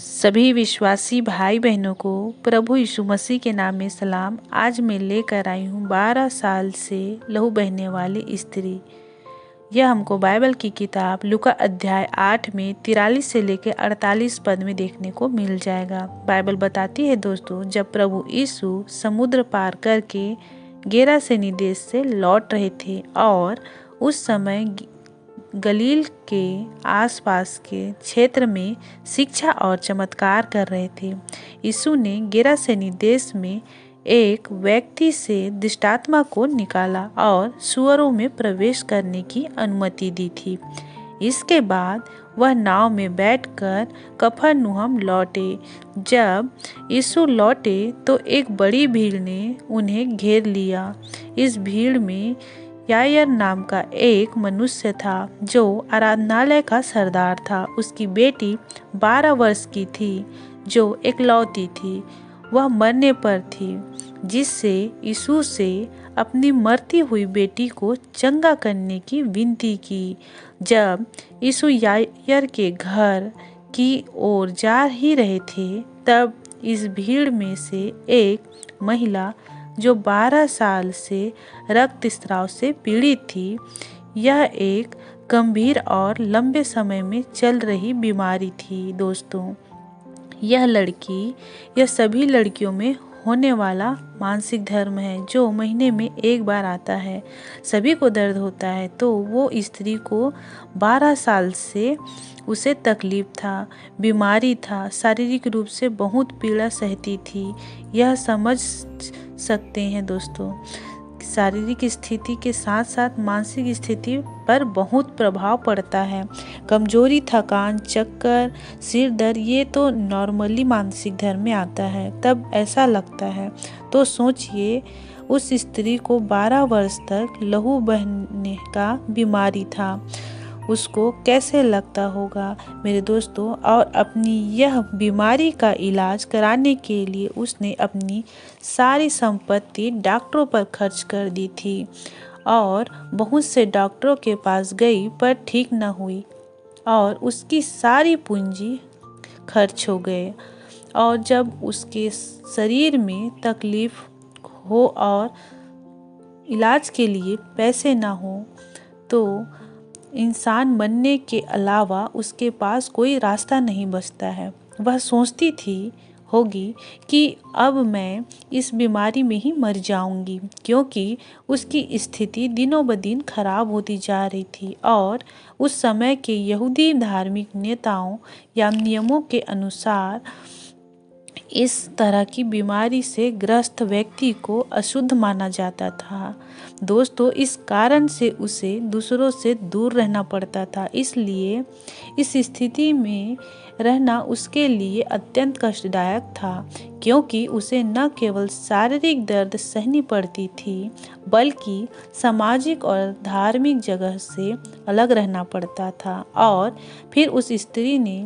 सभी विश्वासी भाई बहनों को प्रभु यीशु मसीह के नाम में सलाम। आज मैं लेकर आई हूँ 12 साल से लहू बहने वाली स्त्री। यह हमको बाइबल की किताब लूका अध्याय 8 में 43 से लेकर 48 पद में देखने को मिल जाएगा। बाइबल बताती है दोस्तों, जब प्रभु यीशु समुद्र पार करके गेरासेनी देश से लौट रहे थे और उस समय गलील के आसपास के क्षेत्र में शिक्षा और चमत्कार कर रहे थे। यीशु ने गेरासेनी देश में एक व्यक्ति से दुष्टात्मा को निकाला और सुअरों में प्रवेश करने की अनुमति दी थी। इसके बाद वह नाव में बैठकर कफरनहूम लौटे। जब यीशु लौटे तो एक बड़ी भीड़ ने उन्हें घेर लिया। इस भीड़ में यायर नाम का एक मनुष्य था जो आराधनालय का सरदार था। उसकी बेटी 12 वर्ष की थी जो एकलौती थी। वह मरने पर थी, जिससे यीशु से अपनी मरती हुई बेटी को चंगा करने की विनती की। जब यीशु यायर के घर की ओर जा ही रहे थे, तब इस भीड़ में से एक महिला जो 12 साल से रक्तस्राव से पीड़ित थी, यह एक गंभीर और लंबे समय में चल रही बीमारी थी। दोस्तों, यह सभी लड़कियों में होने वाला मानसिक धर्म है जो महीने में एक बार आता है। सभी को दर्द होता है, तो वो स्त्री को 12 साल से उसे तकलीफ था, बीमारी था, शारीरिक रूप से बहुत पीड़ा सहती थी। यह समझ सकते हैं दोस्तों, शारीरिक स्थिति के साथ साथ मानसिक स्थिति पर बहुत प्रभाव पड़ता है। कमजोरी, थकान, चक्कर, सिर दर्द, ये तो नॉर्मली मानसिक धर्म में आता है। तब ऐसा लगता है, तो सोचिए उस स्त्री को 12 वर्ष तक लहू बहने का बीमारी था, उसको कैसे लगता होगा मेरे दोस्तों। और अपनी यह बीमारी का इलाज कराने के लिए उसने अपनी सारी संपत्ति डॉक्टरों पर खर्च कर दी थी और बहुत से डॉक्टरों के पास गई, पर ठीक न हुई और उसकी सारी पूंजी खर्च हो गए। और जब उसके शरीर में तकलीफ हो और इलाज के लिए पैसे ना हो, तो इंसान मरने के अलावा उसके पास कोई रास्ता नहीं बचता है। वह सोचती थी होगी कि अब मैं इस बीमारी में ही मर जाऊंगी, क्योंकि उसकी स्थिति दिनों ब दिन खराब होती जा रही थी और उस समय के यहूदी धार्मिक नेताओं या नियमों के अनुसार इस तरह की बीमारी से ग्रस्त व्यक्ति को अशुद्ध माना जाता था। दोस्तों, इस कारण से उसे दूसरों से दूर रहना पड़ता था। इसलिए इस स्थिति में रहना उसके लिए अत्यंत कष्टदायक था, क्योंकि उसे न केवल शारीरिक दर्द सहनी पड़ती थी, बल्कि सामाजिक और धार्मिक जगह से अलग रहना पड़ता था। और फिर उस स्त्री ने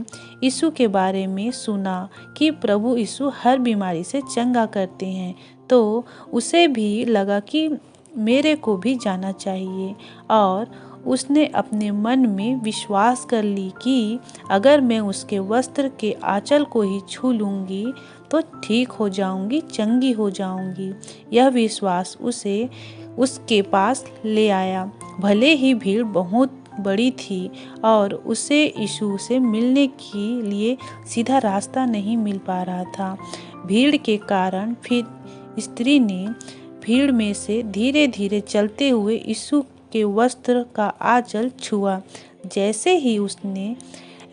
यीशु के बारे में सुना कि प्रभु यीशु हर बीमारी से चंगा करते हैं, तो उसे भी लगा कि मेरे को भी जाना चाहिए। और उसने अपने मन में विश्वास कर ली कि अगर मैं उसके वस्त्र के आंचल को ही छू लूँगी तो ठीक हो जाऊँगी, चंगी हो जाऊँगी। यह विश्वास उसे उसके पास ले आया। भले ही भीड़ बहुत बड़ी थी और उसे यीशु से मिलने के लिए सीधा रास्ता नहीं मिल पा रहा था भीड़ के कारण। फिर स्त्री ने भीड़ में से धीरे धीरे चलते हुए यीशु के वस्त्र का आंचल छुआ। जैसे ही उसने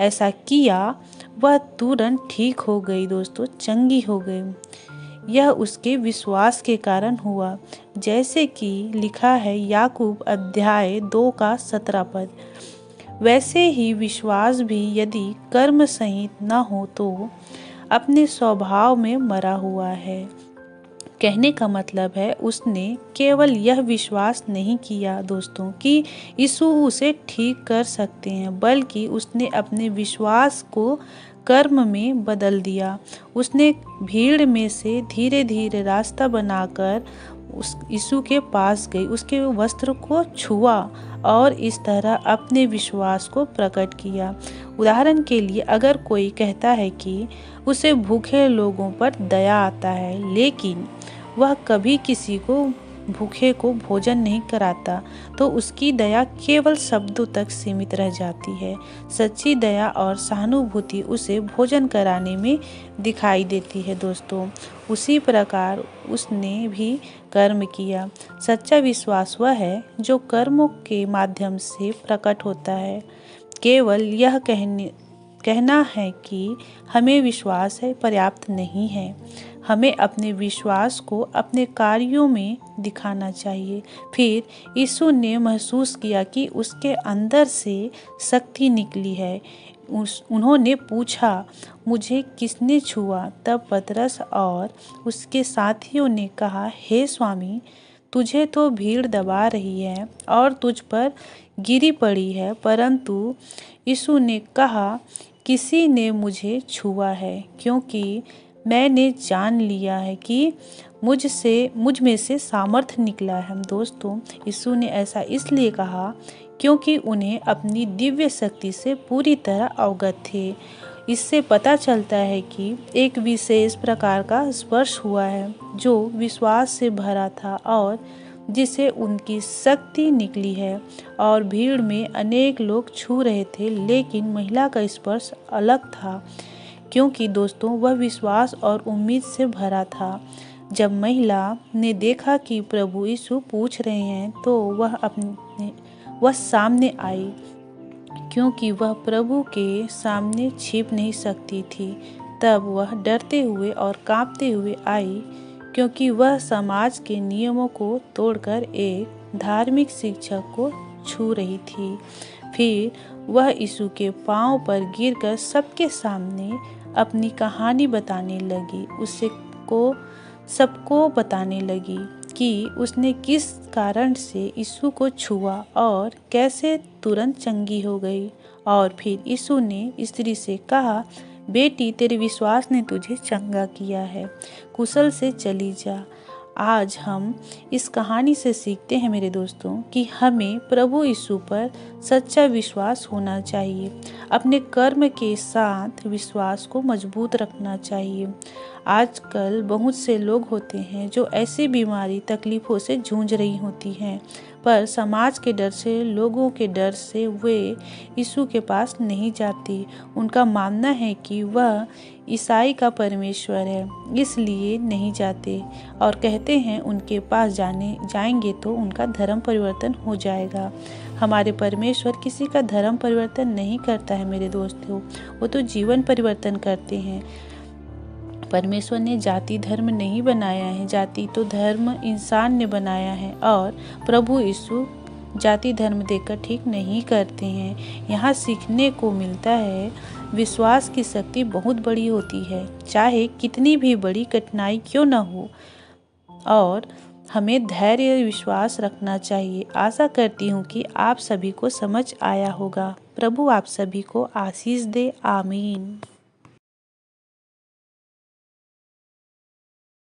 ऐसा किया, वह तुरंत ठीक हो गई दोस्तों, चंगी हो गई। यह उसके विश्वास के कारण हुआ, जैसे कि लिखा है याकूब अध्याय 2 का 17 पद। वैसे ही विश्वास भी यदि कर्म सहित न हो तो अपने स्वभाव में मरा हुआ है। कहने का मतलब है, उसने केवल यह विश्वास नहीं किया दोस्तों कि यीशु उसे ठीक कर सकते हैं, बल्कि उसने अपने विश्वास को कर्म में बदल दिया। उसने भीड़ में से धीरे धीरे रास्ता बनाकर उस यीशु के पास गई, उसके वस्त्र को छुआ और इस तरह अपने विश्वास को प्रकट किया। उदाहरण के लिए अगर कोई कहता है कि उसे भूखे लोगों पर दया आता है, लेकिन वह कभी किसी को भूखे को भोजन नहीं कराता, तो उसकी दया केवल शब्दों तक सीमित रह जाती है। सच्ची दया और सहानुभूति उसे भोजन कराने में दिखाई देती है। दोस्तों, उसी प्रकार उसने भी कर्म किया। सच्चा विश्वास वह है जो कर्मों के माध्यम से प्रकट होता है। केवल यह कहना है कि हमें विश्वास है पर्याप्त नहीं है। हमें अपने विश्वास को अपने कार्यों में दिखाना चाहिए। फिर यीशु ने महसूस किया कि उसके अंदर से शक्ति निकली है। उन्होंने पूछा, मुझे किसने छुआ? तब पतरस और उसके साथियों ने कहा, हे स्वामी, तुझे तो भीड़ दबा रही है और तुझ पर गिरी पड़ी है, परंतु यीशु ने कहा, किसी ने मुझे छुआ है, क्योंकि मैंने जान लिया है कि मुझ में से सामर्थ्य निकला है। दोस्तों, यीशु ने ऐसा इसलिए कहा क्योंकि उन्हें अपनी दिव्य शक्ति से पूरी तरह अवगत थे। इससे पता चलता है कि एक विशेष प्रकार का स्पर्श हुआ है जो विश्वास से भरा था और जिसे उनकी शक्ति निकली है। और भीड़ में अनेक लोग छू रहे थे, लेकिन महिला का स्पर्श अलग था, क्योंकि दोस्तों वह विश्वास और उम्मीद से भरा था। जब महिला ने देखा कि प्रभु यीशु पूछ रहे हैं, तो वह सामने आई, क्योंकि वह प्रभु के सामने छिप नहीं सकती थी। तब वह डरते हुए और कांपते हुए आई, क्योंकि वह समाज के नियमों को तोड़कर एक धार्मिक शिक्षक को छू रही थी। फिर वह यीशु के पांव पर गिरकर सबके सामने अपनी कहानी बताने लगी। सबको बताने लगी कि उसने किस कारण से यीशु को छुआ और कैसे तुरंत चंगी हो गई। और फिर यीशु ने स्त्री से कहा, बेटी, तेरे विश्वास ने तुझे चंगा किया है, कुशल से चली जा। आज हम इस कहानी से सीखते हैं मेरे दोस्तों कि हमें प्रभु यीशु पर सच्चा विश्वास होना चाहिए। अपने कर्म के साथ विश्वास को मजबूत रखना चाहिए। आजकल बहुत से लोग होते हैं जो ऐसी बीमारी तकलीफ़ों से जूझ रही होती हैं, पर समाज के डर से, लोगों के डर से वे यीशु के पास नहीं जाती। उनका मानना है कि वह ईसाई का परमेश्वर है, इसलिए नहीं जाते और कहते हैं उनके पास जाएंगे तो उनका धर्म परिवर्तन हो जाएगा। हमारे परमेश्वर किसी का धर्म परिवर्तन नहीं करता है मेरे दोस्तों, वो तो जीवन परिवर्तन करते हैं। परमेश्वर ने जाति धर्म नहीं बनाया है, जाति तो धर्म इंसान ने बनाया है और प्रभु यीशु जाति धर्म देखकर ठीक नहीं करते हैं। यहाँ सीखने को मिलता है विश्वास की शक्ति बहुत बड़ी होती है, चाहे कितनी भी बड़ी कठिनाई क्यों न हो, और हमें धैर्य विश्वास रखना चाहिए। आशा करती हूँ कि आप सभी को समझ आया होगा। प्रभु आप सभी को आशीष दे। आमीन।